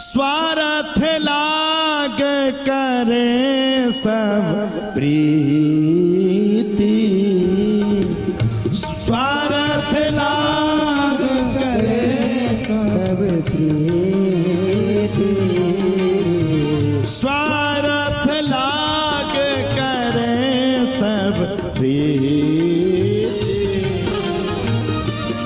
स्वार्थ लाग करे सब प्रीति, स्वार्थ लाग करे सब प्रीति, स्वार्थ लाग करे सब प्रीति,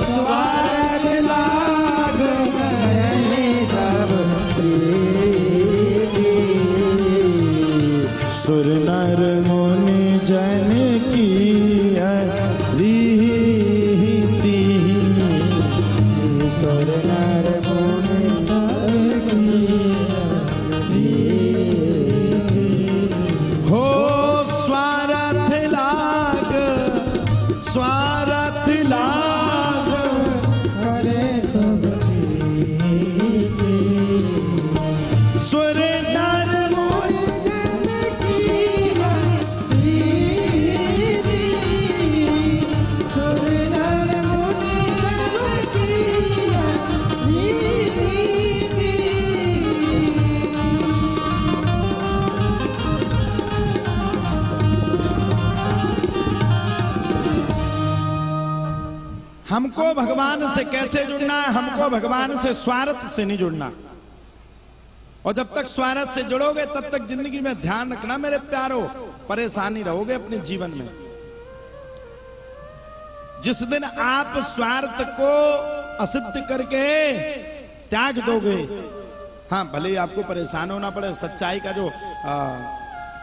स्वार्थ लाग करे सब प्रीति, सुर नर मुनि जन की रीति, सुर नर मुनि जन की हो स्वार्थ लाग, स्वार्थ लाग करे सब प्रीति, सुर नर मुनि जन की प्रीति, सुर नर मुनि जन की प्रीति। हमको भगवान से कैसे जुड़ना है? हमको भगवान से स्वार्थ से नहीं जुड़ना। और जब तक स्वार्थ से जुड़ोगे तब तक जिंदगी में ध्यान रखना मेरे प्यारो, परेशानी रहोगे अपने जीवन में। जिस दिन आप स्वार्थ को असिद्ध करके त्याग दोगे, हाँ भले ही आपको परेशान होना पड़े, सच्चाई का जो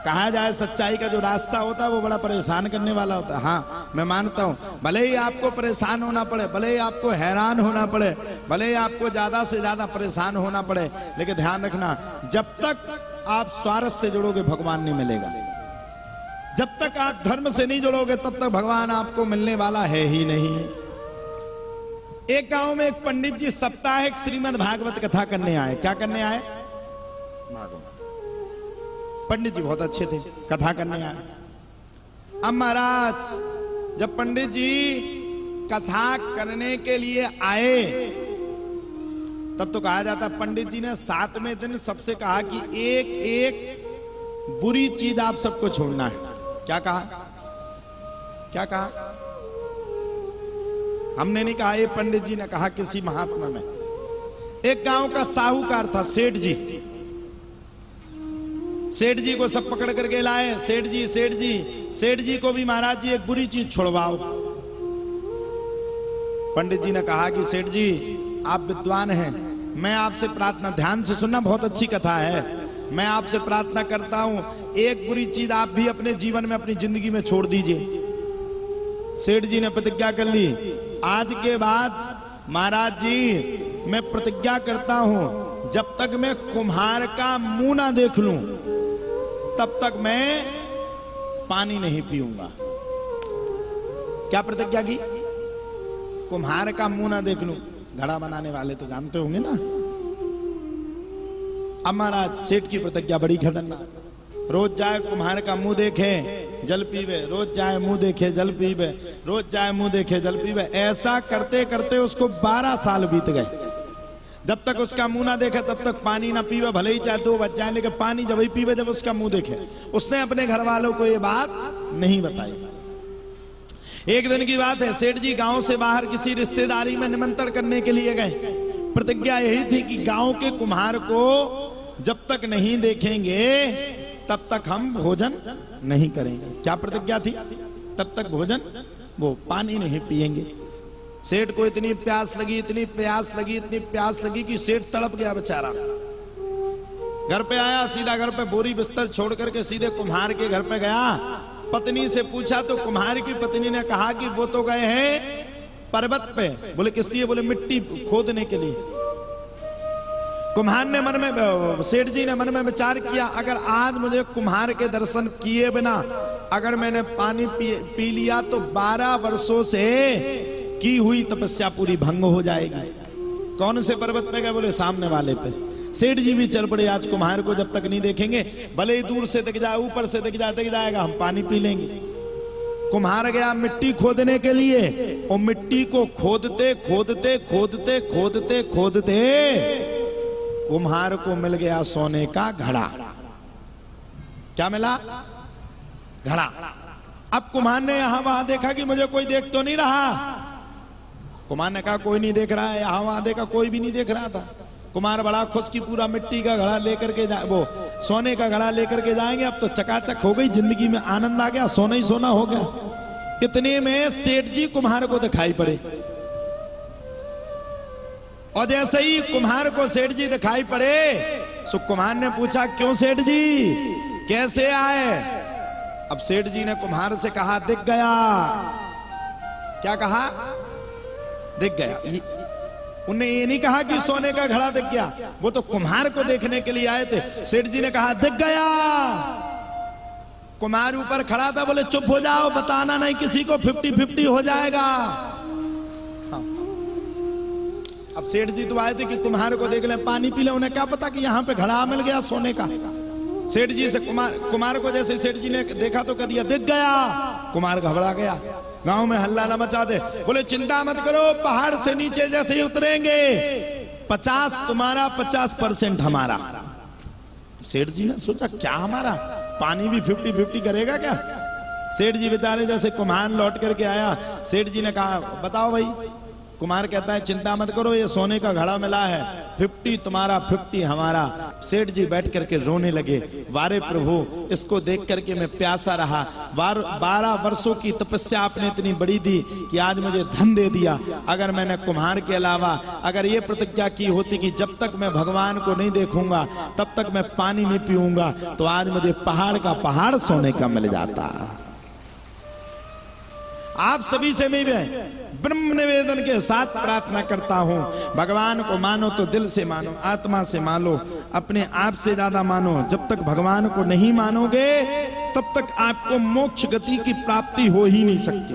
कहा जाए सच्चाई का जो रास्ता होता है वो बड़ा परेशान करने वाला होता है। हाँ मैं मानता हूं, भले ही आपको परेशान होना पड़े, भले ही आपको हैरान होना पड़े, भले ही आपको ज्यादा से ज्यादा परेशान होना पड़े, लेकिन ध्यान रखना जब तक आप स्वार्थ से जुड़ोगे भगवान नहीं मिलेगा। जब तक आप धर्म से नहीं जुड़ोगे तब तक भगवान आपको मिलने वाला है ही नहीं। एक गांव में एक पंडित जी साप्ताहिक श्रीमद् भागवत कथा करने आए। क्या करने आए? पंडित जी बहुत अच्छे थे, कथा करने आए। अब महाराज जब पंडित जी कथा करने के लिए आए तब तो कहा जाता पंडित जी ने 7वें दिन सबसे कहा कि एक एक बुरी चीज आप सबको छोड़ना है। क्या कहा? क्या कहा? हमने नहीं कहा, ये पंडित जी ने कहा किसी महात्मा में। एक गांव का साहूकार था, सेठ जी। सेठ जी को सब पकड़ करके लाए। सेठ जी, सेठ जी, सेठ जी को भी महाराज जी एक बुरी चीज छुड़वाओ। पंडित जी ने कहा कि सेठ जी आप विद्वान हैं, मैं आपसे प्रार्थना, ध्यान से सुनना, बहुत अच्छी कथा है, मैं आपसे प्रार्थना करता हूं एक बुरी चीज आप भी अपने जीवन में, अपनी जिंदगी में छोड़ दीजिए। सेठ जी ने प्रतिज्ञा कर ली, आज के बाद महाराज जी मैं प्रतिज्ञा करता हूं जब तक मैं कुम्हार का मुंह ना देख लूं तब तक मैं पानी नहीं पीऊंगा। क्या प्रतिज्ञा की? कुम्हार का मुंह ना देख लूं। घड़ा बनाने वाले तो जानते होंगे ना। अब महाराज सेठ की प्रतिज्ञा बड़ी खतरनाक। रोज जाए कुम्हार का मुंह देखे जल पीवे, रोज जाए मुंह देखे जल पीवे, रोज जाए मुंह देखे जल पीवे। ऐसा करते करते उसको 12 साल बीत गए। जब तक उसका मुंह ना देखे तब तक पानी ना पीवे, भले ही चाहे तो बच जाए, लेकिन पानी जब ही पीवे जब उसका मुंह देखे। उसने अपने घर वालों को ये बात नहीं बताई। एक दिन की बात है, सेठ जी गांव से बाहर किसी रिश्तेदारी में निमंत्रण करने के लिए गए। प्रतिज्ञा यही थी कि गांव के कुम्हार को जब तक नहीं देखेंगे तब तक हम भोजन नहीं करेंगे। क्या प्रतिज्ञा थी? तब तक भोजन, वो पानी नहीं पिएंगे। सेठ को इतनी प्यास लगी, इतनी प्यास लगी, इतनी प्यास लगी कि सेठ तड़प गया बेचारा। घर पे आया, सीधा घर पे बोरी बिस्तर छोड़ करके सीधे कुम्हार के घर पे गया। पत्नी से पूछा तो कुम्हार की पत्नी ने कहा कि वो तो गए हैं पर्वत पे। बोले किस लिए? बोले मिट्टी खोदने के लिए। कुम्हार ने मन में, सेठ जी ने मन में विचार किया, अगर आज मुझे कुम्हार के दर्शन किए बिना अगर मैंने पानी पी लिया तो 12 वर्षों से की हुई तपस्या पूरी भंग हो जाएगी। कौन से पर्वत पे गए? बोले सामने वाले पे। सेठ जी भी चल पड़े, आज कुम्हार को जब तक नहीं देखेंगे, भले ही दूर से दिख जाए, ऊपर से दिख जाएगा, हम पानी पी लेंगे। कुम्हार गया मिट्टी खोदने के लिए, और मिट्टी को खोदते खोदते खोदते खोदते खोदते कुम्हार को मिल गया सोने का घड़ा। क्या मिला? घड़ा। अब कुम्हार ने यहां वहां देखा कि मुझे कोई देख तो नहीं रहा। कुम्हार ने कहा कोई नहीं देख रहा है। यहां वहां देखा कोई भी नहीं देख रहा था। कुम्हार बड़ा खुश की पूरा मिट्टी का घड़ा लेकर के वो सोने का घड़ा लेकर के जाएंगे। अब तो चकाचक हो गई, जिंदगी में आनंद आ गया, सोना ही सोना हो गया। इतने में सेठ जी कुम्हार को दिखाई पड़े, और जैसे ही कुम्हार को सेठ जी दिखाई पड़े, सो कुम्हार ने पूछा क्यों सेठ जी, कैसे आए? अब सेठ जी ने कुम्हार से कहा दिख गया। क्या कहा? दिख गया। उन्हें ये नहीं कहा कि सोने का घड़ा दिख गया, वो तो कुम्हार को देखने के लिए आए थे। सेठ जी ने कहा दिख गया। कुम्हार ऊपर खड़ा था, बोले चुप हो जाओ, बताना नहीं किसी को, 50-50 हो जाएगा। हाँ। अब सेठ जी तो आए थे कि कुम्हार को देख ले, पानी पी ले। उन्हें क्या पता कि यहां पे घड़ा मिल गया सोने का। सेठ जी से कुम्हार को जैसे सेठ जी ने देखा तो कह दिया दिख गया। कुम्हार घबरा गया, गांव में हल्ला न मचा दे। बोले चिंता मत करो, पहाड़ से नीचे जैसे ही उतरेंगे 50 तुम्हारा 50% हमारा। सेठ जी ने सोचा क्या हमारा, पानी भी 50-50 करेगा क्या? सेठ जी बेचारे जैसे कुम्हार लौट करके आया, सेठ जी ने कहा बताओ भाई। कुम्हार कहता है चिंता मत करो, ये सोने का घड़ा मिला है, 50 तुम्हारा 50 हमारा। सेठ जी बैठ करके रोने लगे, वारे प्रभु इसको देख करके मैं प्यासा रहा। 12 वर्षों की तपस्या आपने इतनी बड़ी दी कि आज मुझे धन दे दिया। अगर मैंने कुम्हार के अलावा अगर ये प्रतिज्ञा की होती कि जब तक मैं भगवान को नहीं देखूंगा तब तक मैं पानी नहीं पीऊंगा, तो आज मुझे पहाड़ का पहाड़ सोने का मिल जाता। आप सभी से मैं ब्रह्म निवेदन के साथ प्रार्थना करता हूं, भगवान को मानो तो दिल से मानो, आत्मा से मानो, अपने आप से ज्यादा मानो। जब तक भगवान को नहीं मानोगे तब तक आपको मोक्ष गति की प्राप्ति हो ही नहीं सकती।